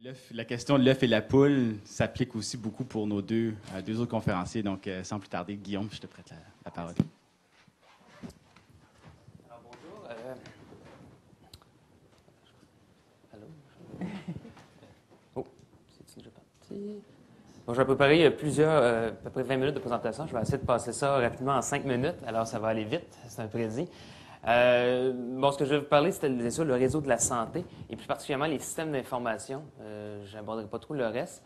La question de l'œuf et la poule s'applique aussi beaucoup pour nos deux autres conférenciers. Donc, sans plus tarder, Guillaume, je te prête la parole. Alors, bonjour. Allô? Oh, c'est-tu déjà parti? Bon, je vais préparer à peu près 20 minutes de présentation. Je vais essayer de passer ça rapidement en 5 minutes. Alors, ça va aller vite, c'est un prédit. Ce que je vais vous parler, c'était bien sûr le réseau de la santé et plus particulièrement les systèmes d'information. Je n'aborderai pas trop le reste.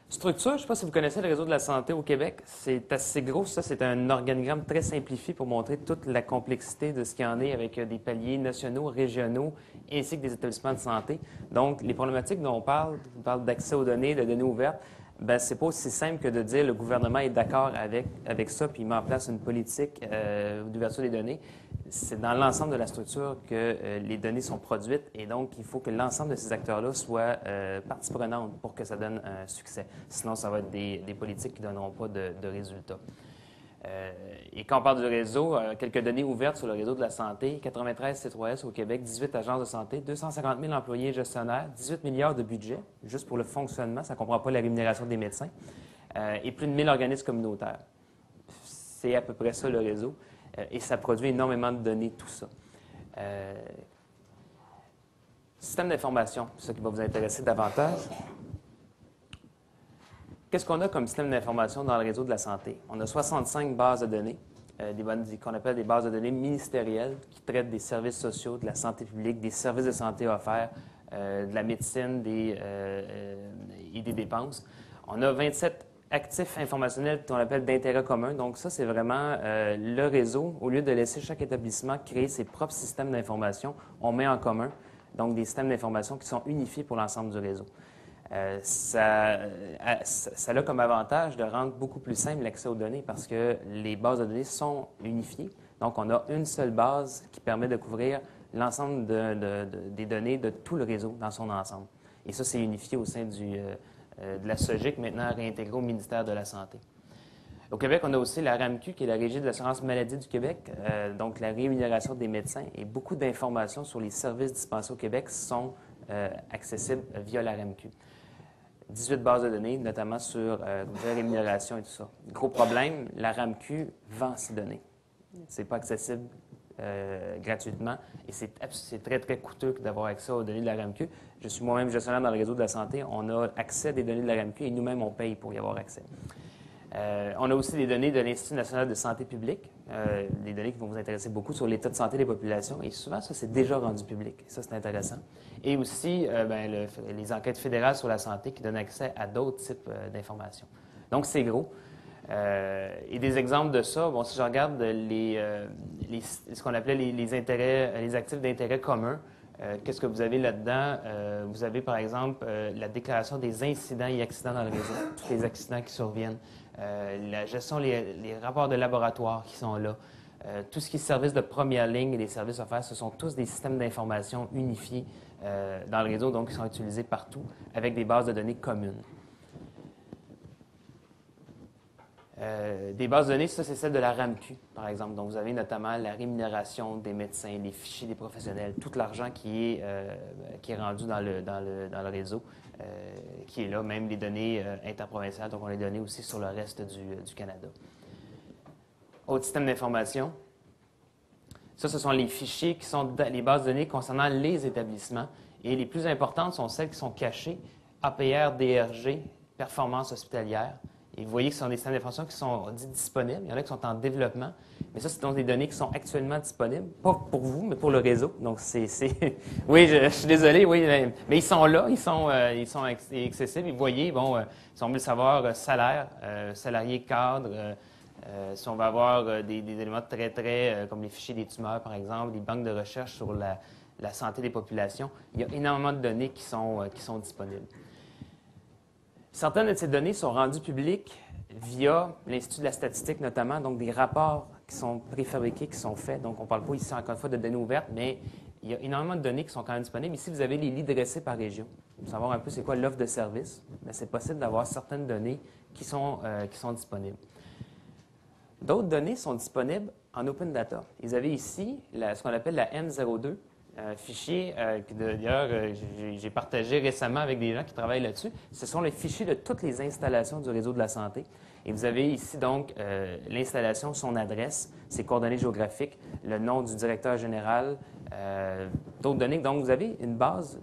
Structure, je ne sais pas si vous connaissez le réseau de la santé au Québec. C'est assez gros, ça. C'est un organigramme très simplifié pour montrer toute la complexité de ce qu'il y en est avec des paliers nationaux, régionaux, ainsi que des établissements de santé. Donc, les problématiques dont on parle d'accès aux données, de données ouvertes, ben, c'est pas aussi simple que de dire le gouvernement est d'accord avec ça, puis il met en place une politique d'ouverture des données. C'est dans l'ensemble de la structure que les données sont produites et donc il faut que l'ensemble de ces acteurs-là soient partie prenante pour que ça donne un succès. Sinon, ça va être des politiques qui ne donneront pas de résultats. Et quand on parle du réseau, quelques données ouvertes sur le réseau de la santé, 93 C3S au Québec, 18 agences de santé, 250 000 employés gestionnaires, 18 milliards de budget, juste pour le fonctionnement, ça ne comprend pas la rémunération des médecins, et plus de 1000 organismes communautaires. C'est à peu près ça le réseau, et ça produit énormément de données, tout ça. Système d'information, c'est ça qui va vous intéresser davantage. Qu'est-ce qu'on a comme système d'information dans le réseau de la santé? On a 65 bases de données, qu'on appelle des bases de données ministérielles, qui traitent des services sociaux, de la santé publique, des services de santé offerts, de la médecine et des dépenses. On a 27 actifs informationnels qu'on appelle d'intérêt commun. Donc ça, c'est vraiment le réseau. Au lieu de laisser chaque établissement créer ses propres systèmes d'information, on met en commun donc des systèmes d'information qui sont unifiés pour l'ensemble du réseau. Ça a comme avantage de rendre beaucoup plus simple l'accès aux données parce que les bases de données sont unifiées. Donc, on a une seule base qui permet de couvrir l'ensemble des données de tout le réseau dans son ensemble. Et ça, c'est unifié au sein de la SOGIC, maintenant réintégré au ministère de la Santé. Au Québec, on a aussi la RAMQ, qui est la Régie de l'assurance maladie du Québec, donc la rémunération des médecins. Et beaucoup d'informations sur les services dispensés au Québec sont accessibles via la RAMQ. 18 bases de données, notamment sur la rémunération et tout ça. Gros problème, la RAMQ vend ces données. Ce n'est pas accessible gratuitement et c'est très, très coûteux d'avoir accès aux données de la RAMQ. Je suis moi-même gestionnaire dans le réseau de la santé. On a accès à des données de la RAMQ et nous-mêmes, on paye pour y avoir accès. On a aussi des données de l'Institut national de santé publique, des données qui vont vous intéresser beaucoup sur l'état de santé des populations. Et souvent, ça, c'est déjà rendu public. Ça, c'est intéressant. Et aussi, les enquêtes fédérales sur la santé qui donnent accès à d'autres types d'informations. Donc, c'est gros. Et des exemples de ça, bon, si je regarde ce qu'on appelait les actifs d'intérêt commun, qu'est-ce que vous avez là-dedans? Vous avez, par exemple, la déclaration des incidents et accidents dans le réseau, tous les accidents qui surviennent, la gestion, les rapports de laboratoire qui sont là, tout ce qui est services de première ligne et les services offerts, ce sont tous des systèmes d'information unifiés dans le réseau, donc qui sont utilisés partout avec des bases de données communes. Des bases de données, ça, c'est celle de la RAMQ, par exemple. Donc, vous avez notamment la rémunération des médecins, les fichiers des professionnels, tout l'argent qui est rendu dans le réseau, qui est là, même les données interprovinciales, donc on les données aussi sur le reste du Canada. Autre système d'information. Ça, ce sont les fichiers qui sont les bases de données concernant les établissements. Et les plus importantes sont celles qui sont cachées, APR, DRG, performance hospitalière. Et vous voyez que ce sont des systèmes d'information qui sont dits disponibles. Il y en a qui sont en développement. Mais ça, ce sont des données qui sont actuellement disponibles. Pas pour vous, mais pour le réseau. Donc, oui, je suis désolé, oui. Mais ils sont là, ils sont accessibles. Et vous voyez, bon, si on veut savoir salaire, salarié cadre, si on va avoir des éléments très, très, comme les fichiers des tumeurs, par exemple, des banques de recherche sur la santé des populations, il y a énormément de données qui sont disponibles. Certaines de ces données sont rendues publiques via l'Institut de la statistique notamment, donc des rapports qui sont préfabriqués, qui sont faits. Donc, on ne parle pas ici, encore une fois, de données ouvertes, mais il y a énormément de données qui sont quand même disponibles. Ici, vous avez les lits dressés par région. Pour savoir un peu c'est quoi l'offre de service, mais c'est possible d'avoir certaines données qui sont disponibles. D'autres données sont disponibles en open data. Vous avez ici ce qu'on appelle la M02, un fichier que d'ailleurs j'ai partagé récemment avec des gens qui travaillent là-dessus. Ce sont les fichiers de toutes les installations du réseau de la santé. Et vous avez ici donc l'installation, son adresse, ses coordonnées géographiques, le nom du directeur général, d'autres données. Donc vous avez une base,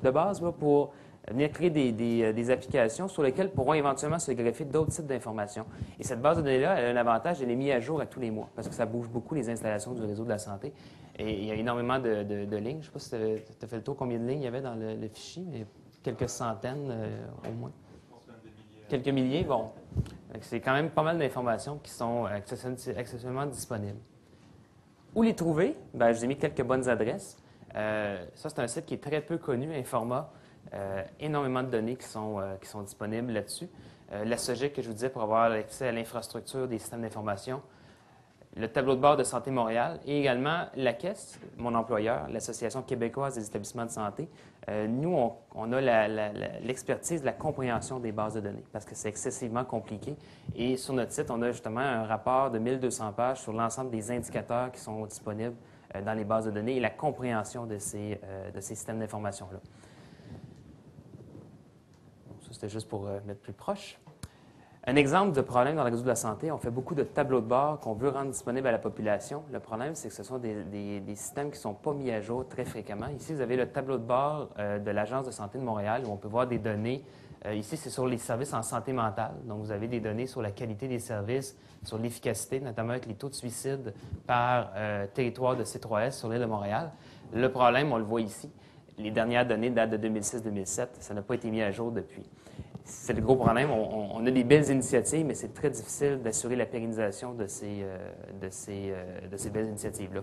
de base là, pour venir créer des applications sur lesquelles pourront éventuellement se greffer d'autres types d'informations. Et cette base de données-là, elle a un avantage, elle est mise à jour à tous les mois, parce que ça bouge beaucoup les installations du réseau de la santé. Et il y a énormément de lignes. Je ne sais pas si tu as fait le tour combien de lignes il y avait dans le fichier, mais quelques centaines au moins. Quelques milliers, bon. C'est quand même pas mal d'informations qui sont accessoirement disponibles. Où les trouver? Bien, je vous ai mis quelques bonnes adresses. Ça, c'est un site qui est très peu connu, Informa. Énormément de données qui sont disponibles là-dessus. La SOGIC, que je vous disais, pour avoir accès à l'infrastructure des systèmes d'information. Le tableau de bord de Santé Montréal et également la Caisse, mon employeur, l'Association québécoise des établissements de santé. Nous, on a l'expertise de la compréhension des bases de données parce que c'est excessivement compliqué. Et sur notre site, on a justement un rapport de 1200 pages sur l'ensemble des indicateurs qui sont disponibles dans les bases de données et la compréhension de ces systèmes d'information-là. Ça, c'était juste pour mettre plus proche. Un exemple de problème dans le réseau de la santé, on fait beaucoup de tableaux de bord qu'on veut rendre disponibles à la population. Le problème, c'est que ce sont des systèmes qui ne sont pas mis à jour très fréquemment. Ici, vous avez le tableau de bord de l'Agence de santé de Montréal où on peut voir des données. Ici, c'est sur les services en santé mentale. Donc, vous avez des données sur la qualité des services, sur l'efficacité, notamment avec les taux de suicide par territoire de C3S sur l'île de Montréal. Le problème, on le voit ici. Les dernières données datent de 2006-2007. Ça n'a pas été mis à jour depuis. C'est le gros problème. On a des belles initiatives, mais c'est très difficile d'assurer la pérennisation de ces belles initiatives-là.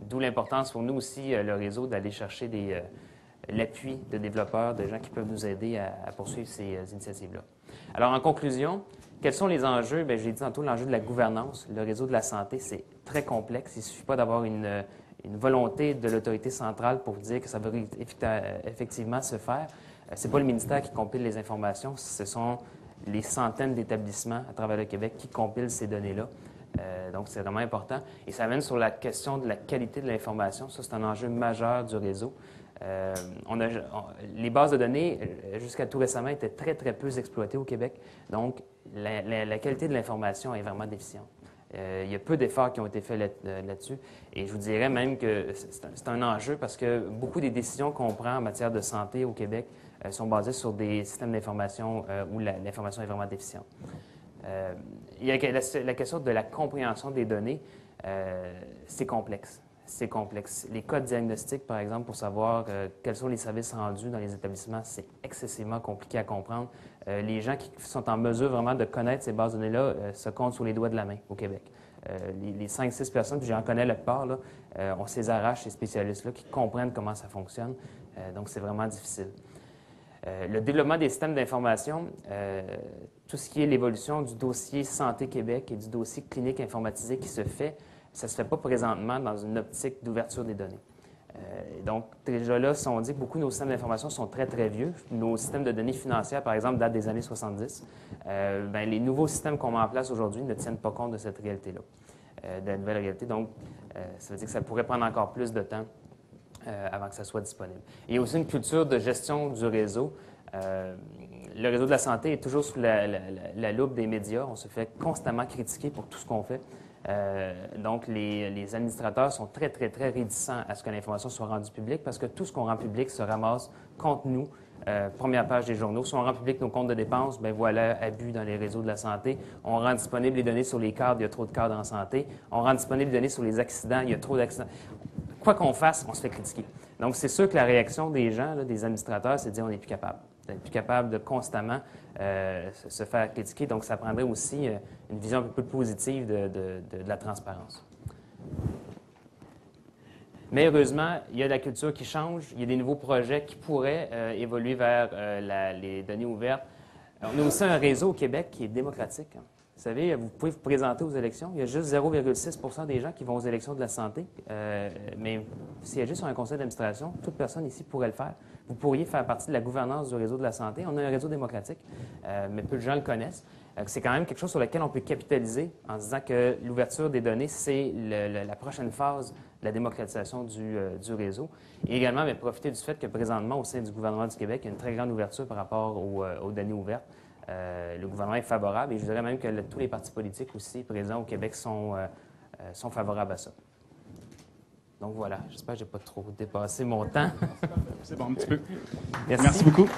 D'où l'importance pour nous aussi, le réseau, d'aller chercher l'appui de développeurs, de gens qui peuvent nous aider à poursuivre ces initiatives-là. Alors, en conclusion, quels sont les enjeux? Bien, j'ai dit tantôt l'enjeu de la gouvernance. Le réseau de la santé, c'est très complexe. Il ne suffit pas d'avoir une volonté de l'autorité centrale pour dire que ça va effectivement se faire. Ce n'est pas le ministère qui compile les informations, ce sont les centaines d'établissements à travers le Québec qui compilent ces données-là. Donc, c'est vraiment important. Et ça amène sur la question de la qualité de l'information. Ça, c'est un enjeu majeur du réseau. Les bases de données, jusqu'à tout récemment, étaient très, très peu exploitées au Québec. Donc, la qualité de l'information est vraiment déficiente. Il y a peu d'efforts qui ont été faits là-dessus. Et je vous dirais même que c'est un enjeu parce que beaucoup des décisions qu'on prend en matière de santé au Québec sont basées sur des systèmes d'information où l'information est vraiment déficiente. Il y a la question de la compréhension des données. C'est complexe. C'est complexe. Les codes diagnostiques, par exemple, pour savoir quels sont les services rendus dans les établissements, c'est excessivement compliqué à comprendre. Les gens qui sont en mesure vraiment de connaître ces bases de données-là se comptent sur les doigts de la main au Québec. Les 5-6 personnes, puis j'en connais la plupart, là, on se les arrache, ces spécialistes-là, qui comprennent comment ça fonctionne. Donc, c'est vraiment difficile. Le développement des systèmes d'information, tout ce qui est l'évolution du dossier Santé Québec et du dossier clinique informatisé qui se fait, ça ne se fait pas présentement dans une optique d'ouverture des données. Donc, déjà là, si on dit que beaucoup de nos systèmes d'information sont très, très vieux, nos systèmes de données financières, par exemple, datent des années 70, bien, les nouveaux systèmes qu'on met en place aujourd'hui ne tiennent pas compte de cette réalité-là, de la nouvelle réalité. Donc, ça veut dire que ça pourrait prendre encore plus de temps avant que ça soit disponible. Il y a aussi une culture de gestion du réseau. Le réseau de la santé est toujours sous la loupe des médias. On se fait constamment critiquer pour tout ce qu'on fait. Donc, les administrateurs sont très, très, très réticents à ce que l'information soit rendue publique parce que tout ce qu'on rend public se ramasse contre nous. Première page des journaux. Si on rend public nos comptes de dépenses, bien voilà, abus dans les réseaux de la santé. On rend disponible les données sur les cadres, il y a trop de cadres en santé. On rend disponible les données sur les accidents, il y a trop d'accidents. Quoi qu'on fasse, on se fait critiquer. Donc, c'est sûr que la réaction des gens, là, des administrateurs, c'est de dire on n'est plus capable. On n'est plus capable de constamment se faire critiquer. Donc, ça prendrait aussi une vision un peu plus positive de la transparence. Mais heureusement, il y a de la culture qui change. Il y a des nouveaux projets qui pourraient évoluer vers les données ouvertes. On a aussi un réseau au Québec qui est démocratique. Vous savez, vous pouvez vous présenter aux élections. Il y a juste 0,6 des gens qui vont aux élections de la santé. Mais siéger sur un conseil d'administration, toute personne ici pourrait le faire. Vous pourriez faire partie de la gouvernance du réseau de la santé. On a un réseau démocratique, mais peu de gens le connaissent. C'est quand même quelque chose sur lequel on peut capitaliser en se disant que l'ouverture des données, c'est la prochaine phase de la démocratisation du réseau. Et également, profiter du fait que présentement, au sein du gouvernement du Québec, il y a une très grande ouverture par rapport aux données ouvertes. Le gouvernement est favorable et je dirais même que tous les partis politiques aussi présents au Québec sont favorables à ça. Donc voilà, j'espère que je n'ai pas trop dépassé mon temps. C'est bon, un petit peu. Merci. Merci beaucoup.